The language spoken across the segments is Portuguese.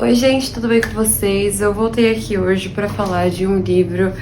Oi gente, tudo bem com vocês? Eu voltei aqui hoje para falar de um livro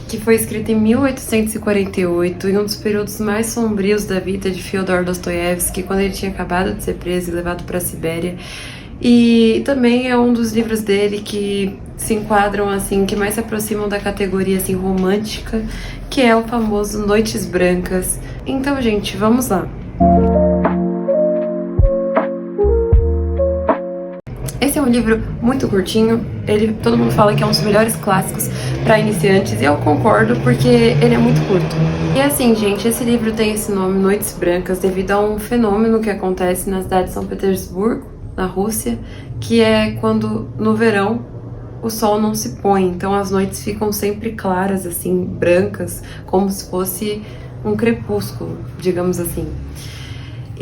que foi escrito em 1848, em um dos períodos mais sombrios da vida de Fyodor Dostoiévski, quando ele tinha acabado de ser preso e levado para a Sibéria. E também é um dos livros dele que se enquadram assim, que mais se aproximam da categoria assim romântica, que é o famoso Noites Brancas. Então, gente, vamos lá. Esse é um livro muito curtinho, todo mundo fala que é um dos melhores clássicos para iniciantes, e eu concordo porque ele é muito curto. E assim, gente, esse livro tem esse nome, Noites Brancas, devido a um fenômeno que acontece na cidade de São Petersburgo, na Rússia, que é quando no verão o sol não se põe, então as noites ficam sempre claras, assim, brancas, como se fosse um crepúsculo, digamos assim.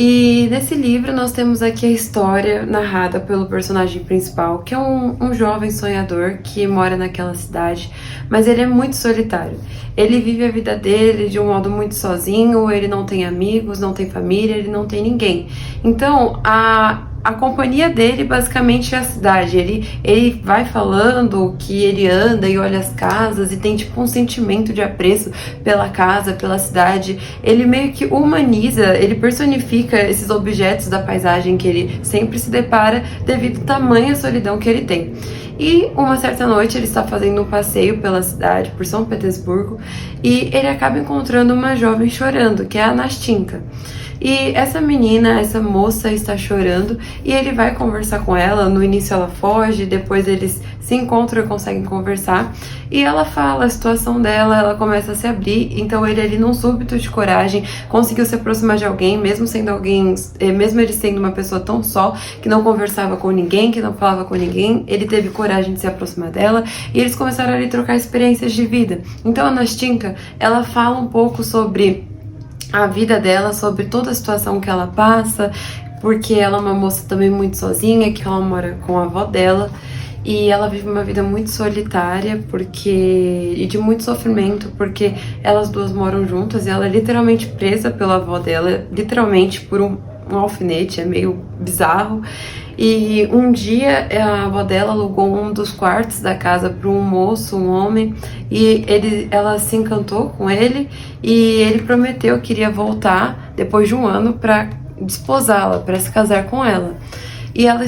E nesse livro nós temos aqui a história narrada pelo personagem principal, que é um jovem sonhador que mora naquela cidade, mas ele é muito solitário. Ele vive a vida dele de um modo muito sozinho, ele não tem amigos, não tem família, ele não tem ninguém. Então, a companhia dele basicamente é a cidade. Ele vai falando que ele anda e olha as casas e tem tipo um sentimento de apreço pela casa, pela cidade. Ele meio que humaniza, ele personifica esses objetos da paisagem que ele sempre se depara devido à tamanha solidão que ele tem. E uma certa noite ele está fazendo um passeio pela cidade, por São Petersburgo, e ele acaba encontrando uma jovem chorando, que é a Nastinka. E essa menina, essa moça está chorando e ele vai conversar com ela. No início ela foge, depois eles se encontram e conseguem conversar. E ela fala a situação dela, ela começa a se abrir. Então ele ali num súbito de coragem conseguiu se aproximar de alguém, mesmo sendo alguém, mesmo ele sendo uma pessoa tão só, que não conversava com ninguém, que não falava com ninguém, ele teve coragem de se aproximar dela e eles começaram ali a trocar experiências de vida. Então a Nastinka, ela fala um pouco sobre a vida dela, sobre toda a situação que ela passa, porque ela é uma moça também muito sozinha, que ela mora com a avó dela, e ela vive uma vida muito solitária e de muito sofrimento, porque elas duas moram juntas e ela é literalmente presa pela avó dela, literalmente por um alfinete, é meio bizarro. E um dia a avó dela alugou um dos quartos da casa para um moço, um homem, e ela se encantou com ele e ele prometeu que iria voltar depois de um ano para desposá-la, para se casar com ela. E ela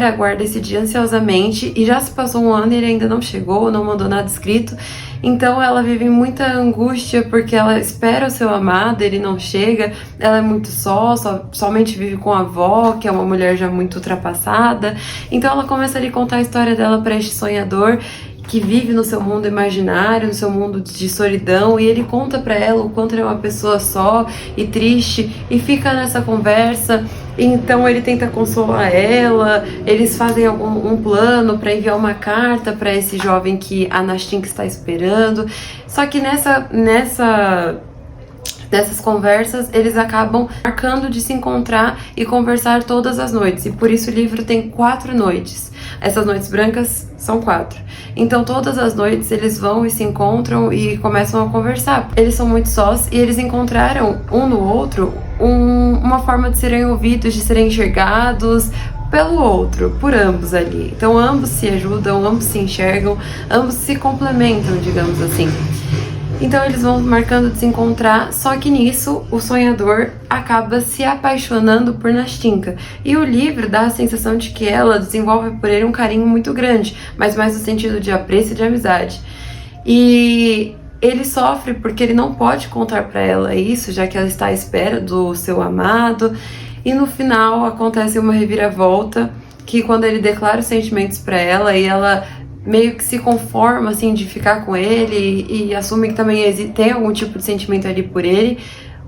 aguarda esse dia ansiosamente, e já se passou um ano e ele ainda não chegou, não mandou nada escrito. Então ela vive muita angústia porque ela espera o seu amado, ele não chega, ela é muito somente vive com a avó, que é uma mulher já muito ultrapassada. Então ela começa a lhe contar a história dela para este sonhador, que vive no seu mundo imaginário, no seu mundo de solidão, e ele conta para ela o quanto ele é uma pessoa só e triste, e fica nessa conversa. Então ele tenta consolar ela, eles fazem um plano para enviar uma carta para esse jovem que a Nastinka está esperando. Só que nessas conversas, eles acabam marcando de se encontrar e conversar todas as noites. E por isso o livro tem 4 noites. Essas noites brancas são 4. Então todas as noites eles vão e se encontram e começam a conversar. Eles são muito sós e eles encontraram um no outro uma forma de serem ouvidos, de serem enxergados pelo outro, por ambos ali. Então ambos se ajudam, ambos se enxergam, ambos se complementam, digamos assim. Então eles vão marcando de se encontrar, só que nisso o sonhador acaba se apaixonando por Nastinka. E o livro dá a sensação de que ela desenvolve por ele um carinho muito grande, mas mais no sentido de apreço e de amizade. E ele sofre porque ele não pode contar para ela isso, já que ela está à espera do seu amado. E no final acontece uma reviravolta, que quando ele declara os sentimentos para ela e ela meio que se conforma, assim, de ficar com ele e assume que também tem algum tipo de sentimento ali por ele,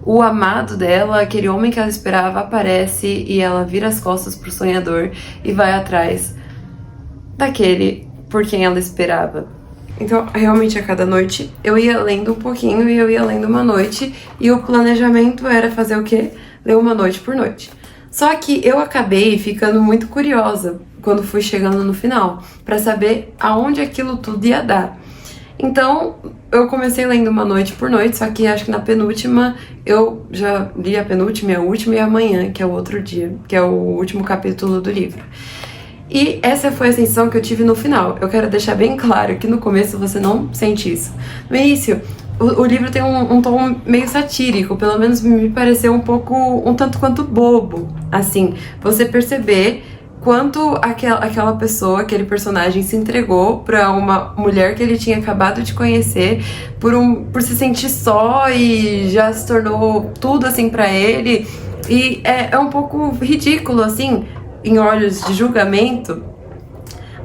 o amado dela, aquele homem que ela esperava, aparece e ela vira as costas pro sonhador e vai atrás daquele por quem ela esperava. Então, realmente, a cada noite eu ia lendo um pouquinho e eu ia lendo uma noite, e o planejamento era fazer o quê? Ler uma noite por noite. Só que eu acabei ficando muito curiosa quando fui chegando no final, para saber aonde aquilo tudo ia dar. Então, eu comecei lendo uma noite por noite, só que acho que na penúltima eu já li a penúltima e a última, e amanhã, que é o outro dia, que é o último capítulo do livro. E essa foi a sensação que eu tive no final. Eu quero deixar bem claro que no começo você não sente isso. No início, o livro tem um tom meio satírico, pelo menos me pareceu um tanto quanto bobo. Assim, você perceber quanto aquela pessoa, aquele personagem se entregou pra uma mulher que ele tinha acabado de conhecer por se sentir só e já se tornou tudo assim pra ele. E é um pouco ridículo, assim, em olhos de julgamento,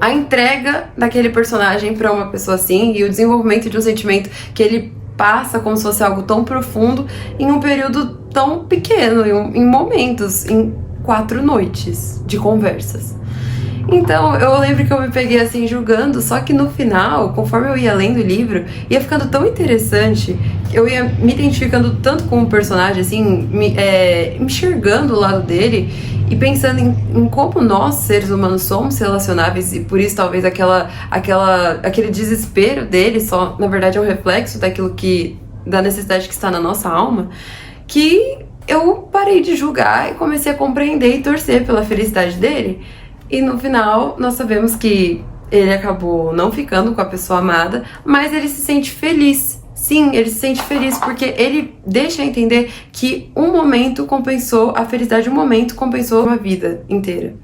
a entrega daquele personagem pra uma pessoa assim e o desenvolvimento de um sentimento que ele passa como se fosse algo tão profundo em um período tão pequeno, em momentos, em 4 noites de conversas. Então, eu lembro que eu me peguei assim julgando, só que no final, conforme eu ia lendo o livro, ia ficando tão interessante, eu ia me identificando tanto com o personagem, assim, me enxergando o lado dele e pensando em como nós, seres humanos, somos relacionáveis e por isso talvez aquele desespero dele só, na verdade, é um reflexo da necessidade que está na nossa alma, que eu parei de julgar e comecei a compreender e torcer pela felicidade dele. E no final, nós sabemos que ele acabou não ficando com a pessoa amada, mas ele se sente feliz. Sim, ele se sente feliz porque ele deixa entender que um momento compensou, a felicidade de um momento compensou uma vida inteira.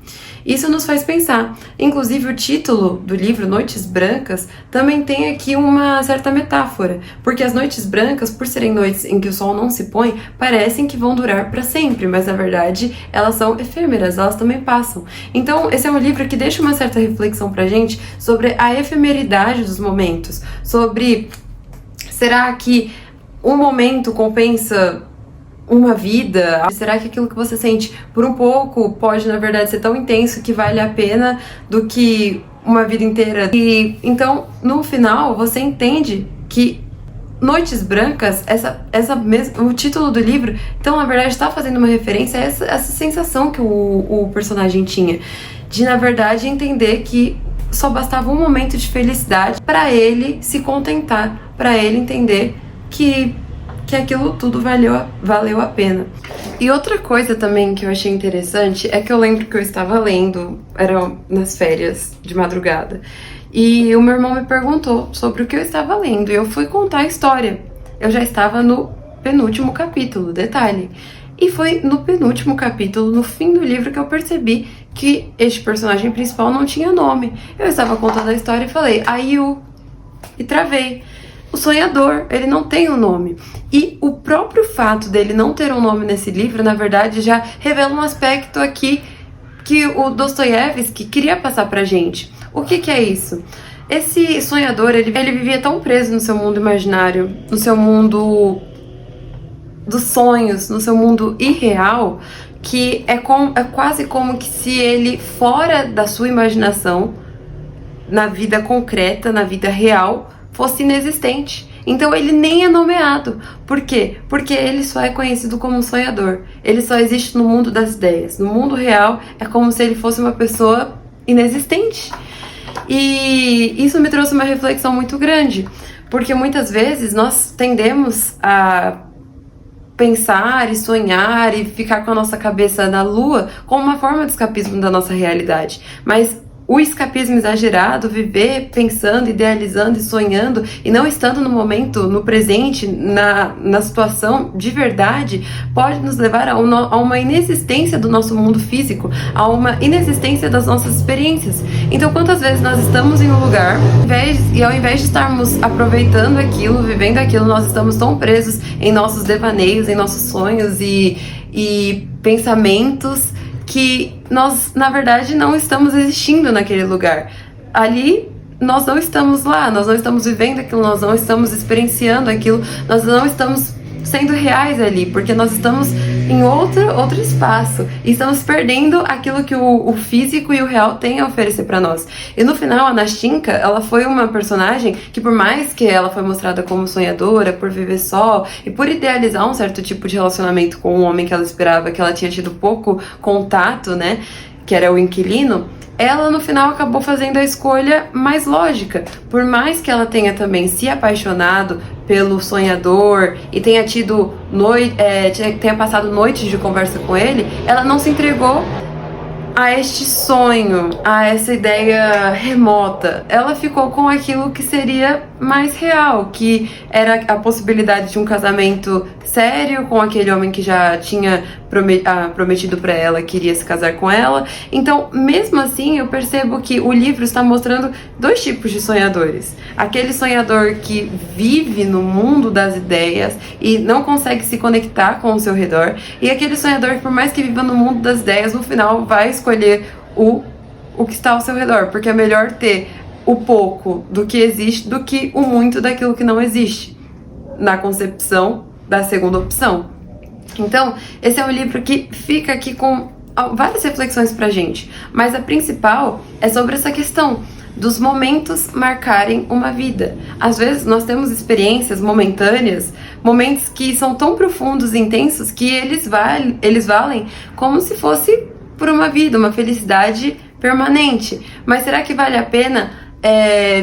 Isso nos faz pensar. Inclusive, o título do livro, Noites Brancas, também tem aqui uma certa metáfora, porque as noites brancas, por serem noites em que o sol não se põe, parecem que vão durar para sempre, mas na verdade elas são efêmeras, elas também passam. Então, esse é um livro que deixa uma certa reflexão pra gente sobre a efemeridade dos momentos, sobre será que um momento compensa uma vida? Será que aquilo que você sente por um pouco pode, na verdade, ser tão intenso que vale a pena do que uma vida inteira? E então, no final, você entende que Noites Brancas, o título do livro, então, na verdade, está fazendo uma referência a essa sensação que o personagem tinha, de, na verdade, entender que só bastava um momento de felicidade para ele se contentar, para ele entender que aquilo tudo valeu a pena. E outra coisa também que eu achei interessante é que eu lembro que eu estava lendo, era nas férias de madrugada, e o meu irmão me perguntou sobre o que eu estava lendo, e eu fui contar a história. Eu já estava no penúltimo capítulo, detalhe. E foi no penúltimo capítulo, no fim do livro, que eu percebi que este personagem principal não tinha nome. Eu estava contando a história e falei, Aiu, e travei. O sonhador, ele não tem um nome. E o próprio fato dele não ter um nome nesse livro, na verdade, já revela um aspecto aqui que o Dostoiévski queria passar pra gente. O que é isso? Esse sonhador, ele vivia tão preso no seu mundo imaginário, no seu mundo dos sonhos, no seu mundo irreal, que é quase como que se ele, fora da sua imaginação, na vida concreta, na vida real, fosse inexistente. Então ele nem é nomeado. Por quê? Porque ele só é conhecido como sonhador. Ele só existe no mundo das ideias. No mundo real é como se ele fosse uma pessoa inexistente. E isso me trouxe uma reflexão muito grande, porque muitas vezes nós tendemos a pensar e sonhar e ficar com a nossa cabeça na lua como uma forma de escapismo da nossa realidade. Mas o escapismo exagerado, viver pensando, idealizando e sonhando e não estando no momento, no presente, na situação de verdade, pode nos levar a uma inexistência do nosso mundo físico, a uma inexistência das nossas experiências. Então, quantas vezes nós estamos em um lugar e ao invés de estarmos aproveitando aquilo, vivendo aquilo, nós estamos tão presos em nossos devaneios, em nossos sonhos e pensamentos, que nós, na verdade, não estamos existindo naquele lugar. Ali, nós não estamos lá, nós não estamos vivendo aquilo, nós não estamos experienciando aquilo, nós não estamos sendo reais ali, porque nós estamos em outro espaço e estamos perdendo aquilo que o físico e o real têm a oferecer pra nós. E no final, a Nastinka, ela foi uma personagem que, por mais que ela foi mostrada como sonhadora, por viver só e por idealizar um certo tipo de relacionamento com um homem que ela esperava, que ela tinha tido pouco contato, né, que era o inquilino, ela no final acabou fazendo a escolha mais lógica. Por mais que ela tenha também se apaixonado pelo sonhador e tenha tenha passado noites de conversa com ele, ela não se entregou a este sonho, a essa ideia remota. Ela ficou com aquilo que seria mais real, que era a possibilidade de um casamento sério com aquele homem que já tinha prometido para ela que iria se casar com ela. Então, mesmo assim, eu percebo que o livro está mostrando dois tipos de sonhadores. Aquele sonhador que vive no mundo das ideias e não consegue se conectar com o seu redor, e aquele sonhador que, por mais que viva no mundo das ideias, no final vai escolher o que está ao seu redor, porque é melhor ter o pouco do que existe do que o muito daquilo que não existe, na concepção da segunda opção. Então, esse é um livro que fica aqui com várias reflexões pra gente, mas a principal é sobre essa questão dos momentos marcarem uma vida. Às vezes nós temos experiências momentâneas, momentos que são tão profundos e intensos que eles valem como se fosse por uma vida, uma felicidade permanente. Mas será que vale a pena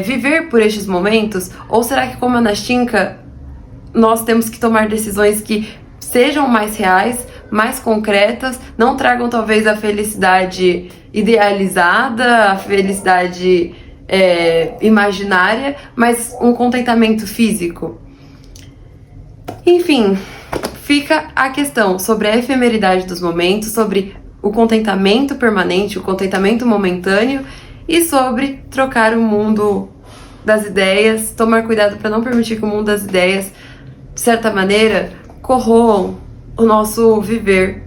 viver por estes momentos? Ou será que, como a Nastinka, nós temos que tomar decisões que sejam mais reais, mais concretas, não tragam talvez a felicidade idealizada, a felicidade imaginária, mas um contentamento físico? Enfim, fica a questão sobre a efemeridade dos momentos, sobre o contentamento permanente, o contentamento momentâneo, e sobre trocar o mundo das ideias, tomar cuidado para não permitir que o mundo das ideias, de certa maneira, corroam o nosso viver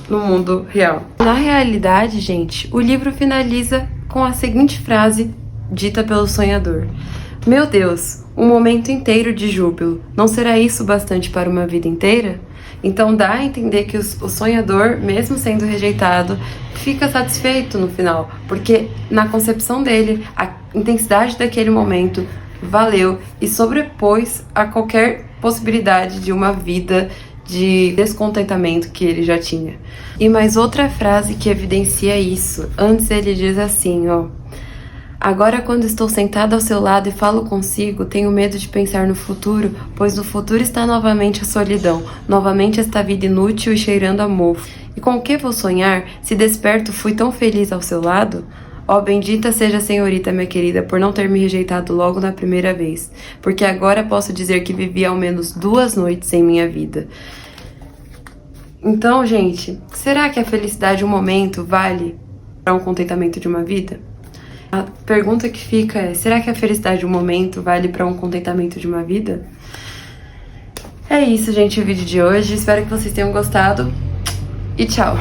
no mundo real. Na realidade, gente, o livro finaliza com a seguinte frase dita pelo sonhador: "Meu Deus, um momento inteiro de júbilo, não será isso bastante para uma vida inteira?" Então dá a entender que o sonhador, mesmo sendo rejeitado, fica satisfeito no final, porque na concepção dele, a intensidade daquele momento valeu e sobrepôs a qualquer possibilidade de uma vida de descontentamento que ele já tinha. E mais outra frase que evidencia isso. Antes ele diz assim, ó: "Agora, quando estou sentada ao seu lado e falo consigo, tenho medo de pensar no futuro, pois no futuro está novamente a solidão, novamente esta vida inútil e cheirando a mofo. E com o que vou sonhar, se desperto fui tão feliz ao seu lado? Ó, bendita seja a senhorita, minha querida, por não ter me rejeitado logo na primeira vez, porque agora posso dizer que vivi ao menos 2 noites em minha vida." Então, gente, será que a felicidade de um momento vale para um contentamento de uma vida? A pergunta que fica é: será que a felicidade de um momento vale para um contentamento de uma vida? É isso, gente, o vídeo de hoje. Espero que vocês tenham gostado e tchau!